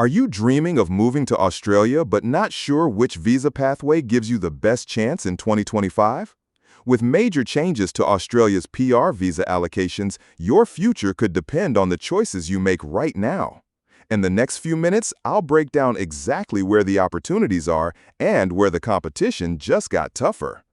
Are you dreaming of moving to Australia but not sure which visa pathway gives you the best chance in 2025? With major changes to Australia's PR visa allocations, your future could depend on the choices you make right now. In the next few minutes, I'll break down exactly where the opportunities are and where the competition just got tougher.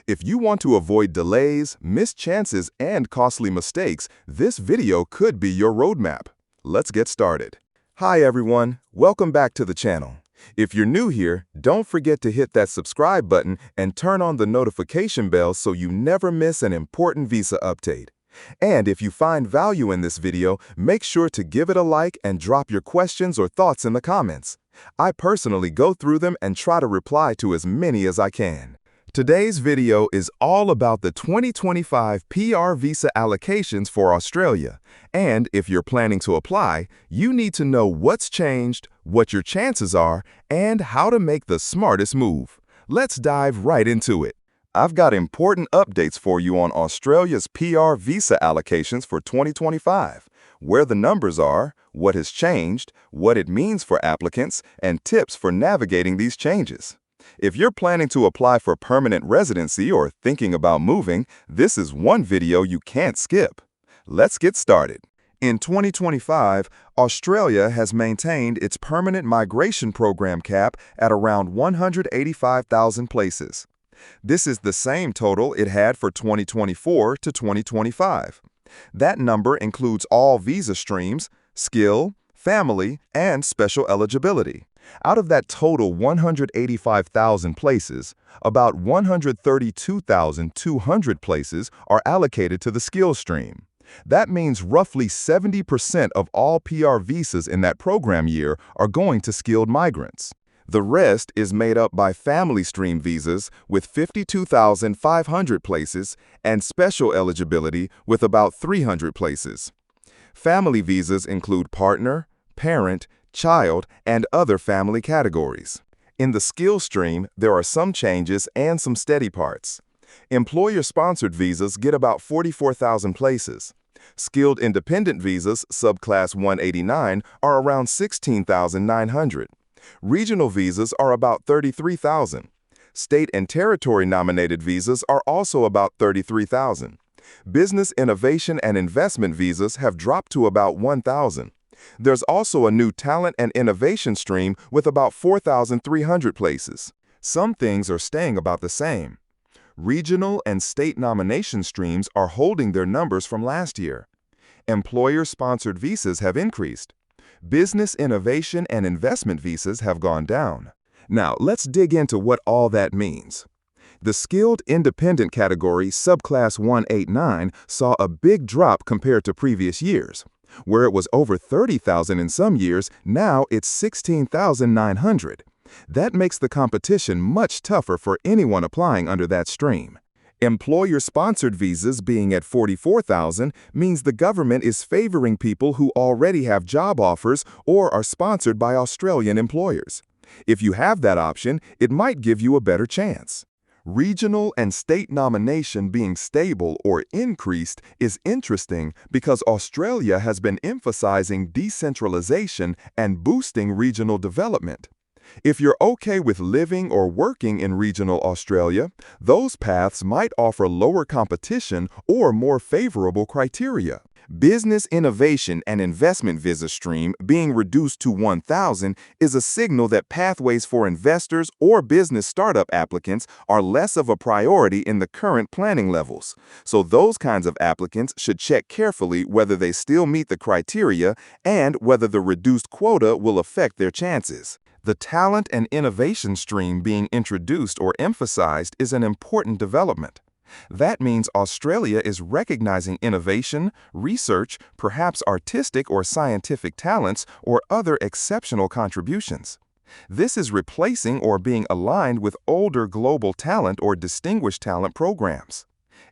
If you want to avoid delays, missed chances, and costly mistakes, this video could be your roadmap. Let's get started. Hi everyone, welcome back to the channel. If you're new here, don't forget to hit that subscribe button and turn on the notification bell so you never miss an important visa update. And if you find value in this video, make sure to give it a like and drop your questions or thoughts in the comments. I personally go through them and try to reply to as many as I can. Today's video is all about the 2025 PR visa allocations for Australia. And if you're planning to apply, you need to know what's changed, what your chances are, and how to make the smartest move. Let's dive right into it. I've got important updates for you on Australia's PR visa allocations for 2025, where the numbers are, what has changed, what it means for applicants, and tips for navigating these changes. If you're planning to apply for permanent residency or thinking about moving, this is one video you can't skip. Let's get started. In 2025, Australia has maintained its permanent migration program cap at around 185,000 places. This is the same total it had for 2024 to 2025. That number includes all visa streams, skill, family, and special eligibility. Out of that total 185,000 places, about 132,200 places are allocated to the skill stream. That means roughly 70% of all PR visas in that program year are going to skilled migrants. The rest is made up by family stream visas with 52,500 places and special eligibility with about 300 places. Family visas include partner, parent, child, and other family categories. In the skill stream, there are some changes and some steady parts. Employer-sponsored visas get about 44,000 places. Skilled independent visas, Subclass 189, are around 16,900. Regional visas are about 33,000. State and territory-nominated visas are also about 33,000. Business, innovation, and investment visas have dropped to about 1,000. There's also a new talent and innovation stream with about 4,300 places. Some things are staying about the same. Regional and state nomination streams are holding their numbers from last year. Employer-sponsored visas have increased. Business, innovation, and investment visas have gone down. Now, let's dig into what all that means. The skilled independent category, Subclass 189, saw a big drop compared to previous years. Where it was over 30,000 in some years, now it's 16,900. That makes the competition much tougher for anyone applying under that stream. Employer-sponsored visas being at 44,000 means the government is favoring people who already have job offers or are sponsored by Australian employers. If you have that option, it might give you a better chance. Regional and state nomination being stable or increased is interesting because Australia has been emphasizing decentralization and boosting regional development. If you're okay with living or working in regional Australia, those paths might offer lower competition or more favorable criteria. Business, innovation, and investment visa stream being reduced to 1,000 is a signal that pathways for investors or business startup applicants are less of a priority in the current planning levels. So those kinds of applicants should check carefully whether they still meet the criteria and whether the reduced quota will affect their chances. The talent and innovation stream being introduced or emphasized is an important development. That means Australia is recognizing innovation, research, perhaps artistic or scientific talents, or other exceptional contributions. This is replacing or being aligned with older global talent or distinguished talent programs.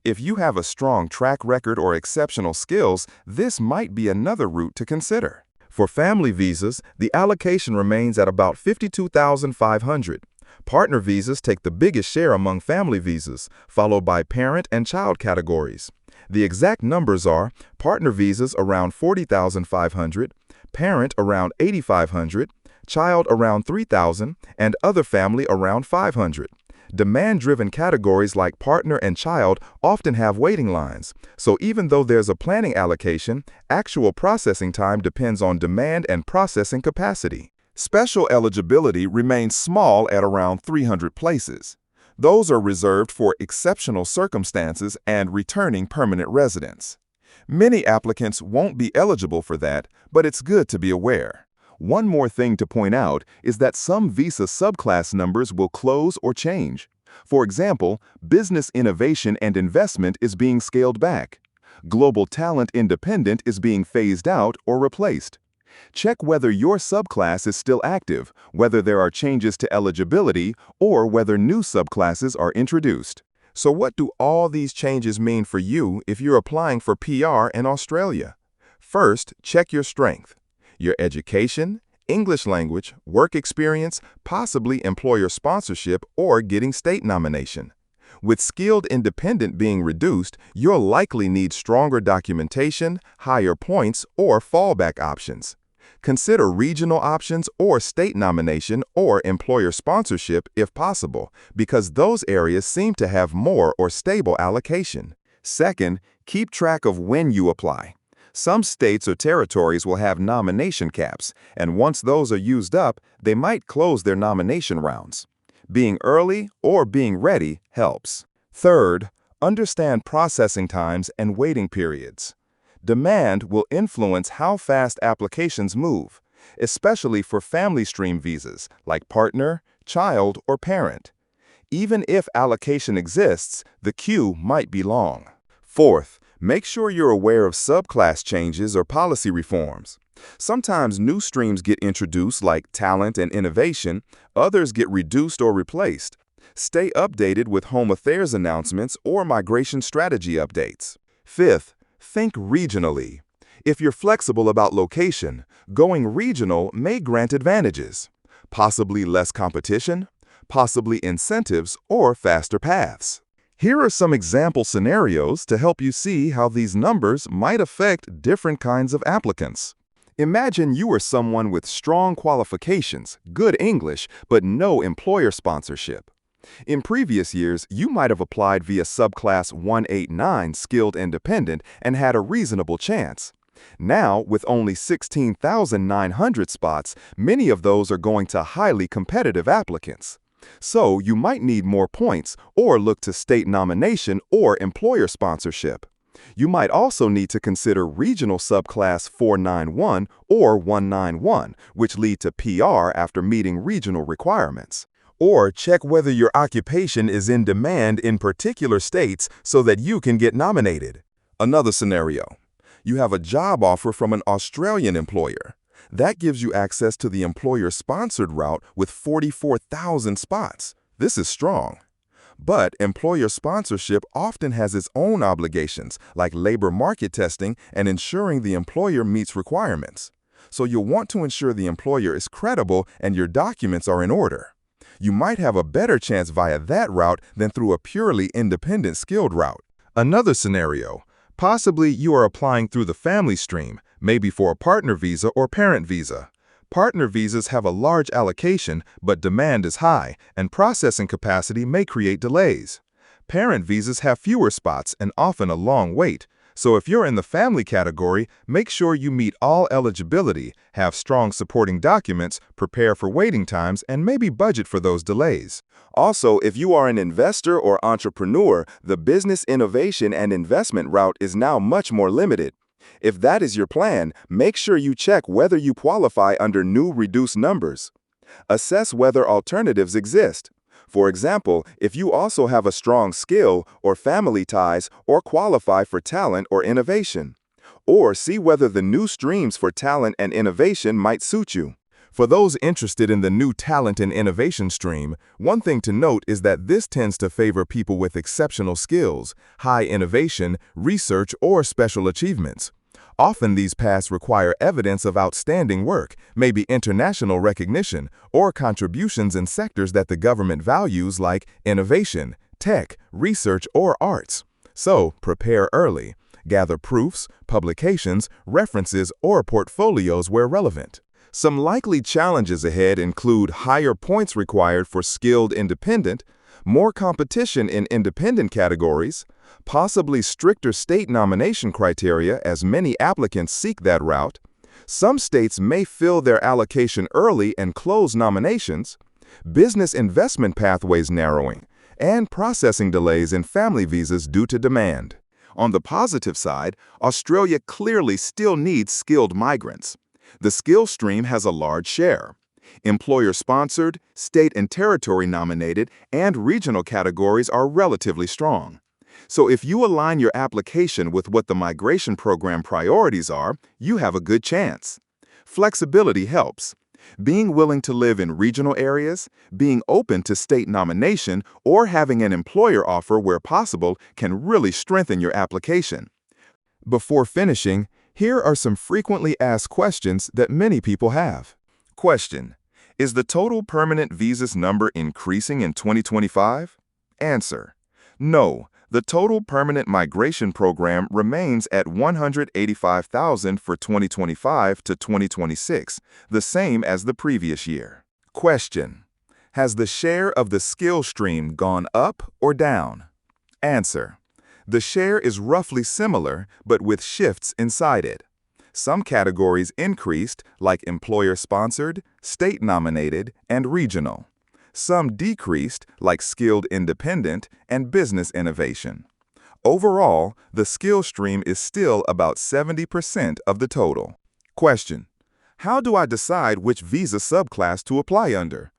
If you have a strong track record or exceptional skills, this might be another route to consider. For family visas, the allocation remains at about 52,500. Partner visas take the biggest share among family visas, followed by parent and child categories. The exact numbers are partner visas around 40,500, parent around 8,500, child around 3,000, and other family around 500. Demand-driven categories like partner and child often have waiting lines, so even though there's a planning allocation, actual processing time depends on demand and processing capacity. Special eligibility remains small at around 300 places. Those are reserved for exceptional circumstances and returning permanent residents. Many applicants won't be eligible for that, but it's good to be aware. One more thing to point out is that some visa subclass numbers will close or change. For example, business innovation and investment is being scaled back. Global talent independent is being phased out or replaced. Check whether your subclass is still active, whether there are changes to eligibility, or whether new subclasses are introduced. So what do all these changes mean for you if you're applying for PR in Australia? First, check your strength. Your education, English language, work experience, possibly employer sponsorship, or getting state nomination. With skilled independent being reduced, you'll likely need stronger documentation, higher points, or fallback options. Consider regional options or state nomination or employer sponsorship if possible, because those areas seem to have more or stable allocation. Second, keep track of when you apply. Some states or territories will have nomination caps, and once those are used up, they might close their nomination rounds. Being early or being ready helps. Third, understand processing times and waiting periods. Demand will influence how fast applications move, especially for family stream visas like partner, child, or parent. Even if allocation exists, the queue might be long. Fourth, make sure you're aware of subclass changes or policy reforms. Sometimes new streams get introduced like talent and innovation, others get reduced or replaced. Stay updated with home affairs announcements or migration strategy updates. Fifth, think regionally. If you're flexible about location, going regional may grant advantages. Possibly less competition, possibly incentives, or faster paths. Here are some example scenarios to help you see how these numbers might affect different kinds of applicants. Imagine you are someone with strong qualifications, good English, but no employer sponsorship. In previous years, you might have applied via Subclass 189 Skilled Independent and had a reasonable chance. Now, with only 16,900 spots, many of those are going to highly competitive applicants. So, you might need more points or look to state nomination or employer sponsorship. You might also need to consider regional subclass 491 or 191, which lead to PR after meeting regional requirements. Or check whether your occupation is in demand in particular states so that you can get nominated. Another scenario. You have a job offer from an Australian employer. That gives you access to the employer-sponsored route with 44,000 spots. This is strong. But employer sponsorship often has its own obligations, like labor market testing and ensuring the employer meets requirements. So you'll want to ensure the employer is credible and your documents are in order. You might have a better chance via that route than through a purely independent skilled route. Another scenario. Possibly you are applying through the family stream, maybe for a partner visa or parent visa. Partner visas have a large allocation, but demand is high, and processing capacity may create delays. Parent visas have fewer spots and often a long wait. So if you're in the family category, make sure you meet all eligibility, have strong supporting documents, prepare for waiting times, and maybe budget for those delays. Also, if you are an investor or entrepreneur, the business innovation and investment route is now much more limited. If that is your plan, make sure you check whether you qualify under new reduced numbers. Assess whether alternatives exist. For example, if you also have a strong skill or family ties or qualify for talent or innovation. Or see whether the new streams for talent and innovation might suit you. For those interested in the new talent and innovation stream, one thing to note is that this tends to favor people with exceptional skills, high innovation, research, or special achievements. Often these paths require evidence of outstanding work, maybe international recognition, or contributions in sectors that the government values like innovation, tech, research, or arts. So, prepare early. Gather proofs, publications, references, or portfolios where relevant. Some likely challenges ahead include higher points required for skilled independent, more competition in independent categories, possibly stricter state nomination criteria as many applicants seek that route. Some states may fill their allocation early and close nominations, business investment pathways narrowing, and processing delays in family visas due to demand. On the positive side, Australia clearly still needs skilled migrants. The skill stream has a large share. Employer-sponsored, state and territory-nominated, and regional categories are relatively strong. So if you align your application with what the migration program priorities are, you have a good chance. Flexibility helps. Being willing to live in regional areas, being open to state nomination, or having an employer offer where possible can really strengthen your application. Before finishing, here are some frequently asked questions that many people have. Question: is the total permanent visas number increasing in 2025? Answer: no. The total permanent migration program remains at 185,000 for 2025 to 2026, the same as the previous year. Question: has the share of the skill stream gone up or down? Answer: the share is roughly similar, but with shifts inside it. Some categories increased, like employer-sponsored, state-nominated, and regional. Some decreased, like skilled independent and business innovation. Overall, the skill stream is still about 70% of the total. Question: how do I decide which visa subclass to apply under?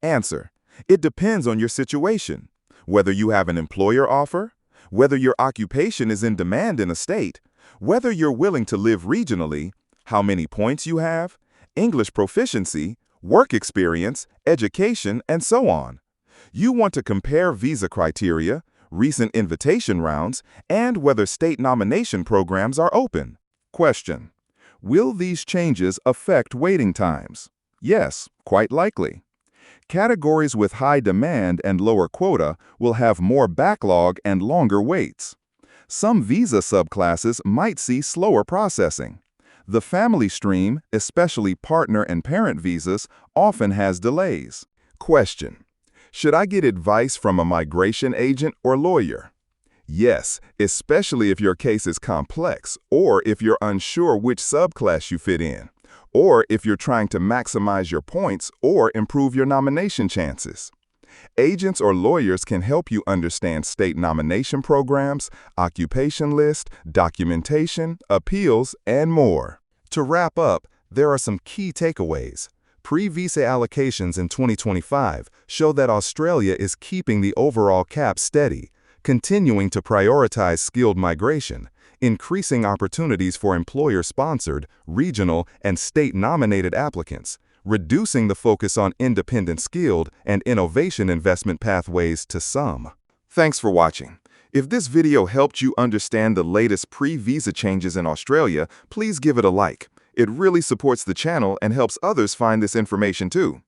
Answer: it depends on your situation, whether you have an employer offer, whether your occupation is in demand in a state, whether you're willing to live regionally, how many points you have, English proficiency, work experience, education, and so on. You want to compare visa criteria, recent invitation rounds, and whether state nomination programs are open. Question: will these changes affect waiting times? Yes, quite likely. Categories with high demand and lower quota will have more backlog and longer waits. Some visa subclasses might see slower processing. The family stream, especially partner and parent visas, often has delays. Question: should I get advice from a migration agent or lawyer? Yes, especially if your case is complex, or if you're unsure which subclass you fit in, or if you're trying to maximize your points or improve your nomination chances. Agents or lawyers can help you understand state nomination programs, occupation list, documentation, appeals, and more. To wrap up, there are some key takeaways. Pre-visa allocations in 2025 show that Australia is keeping the overall cap steady, continuing to prioritize skilled migration, increasing opportunities for employer-sponsored, regional, and state-nominated applicants, reducing the focus on independent skilled and innovation investment pathways to some. Thanks for watching. If this video helped you understand the latest pre-visa changes in Australia, please give it a like. It really supports the channel and helps others find this information too.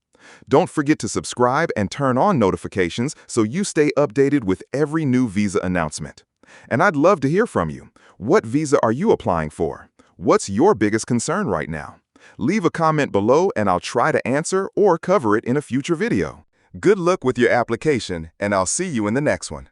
Don't forget to subscribe and turn on notifications so you stay updated with every new visa announcement. And I'd love to hear from you. What visa are you applying for? What's your biggest concern right now? Leave a comment below and I'll try to answer or cover it in a future video. Good luck with your application, and I'll see you in the next one.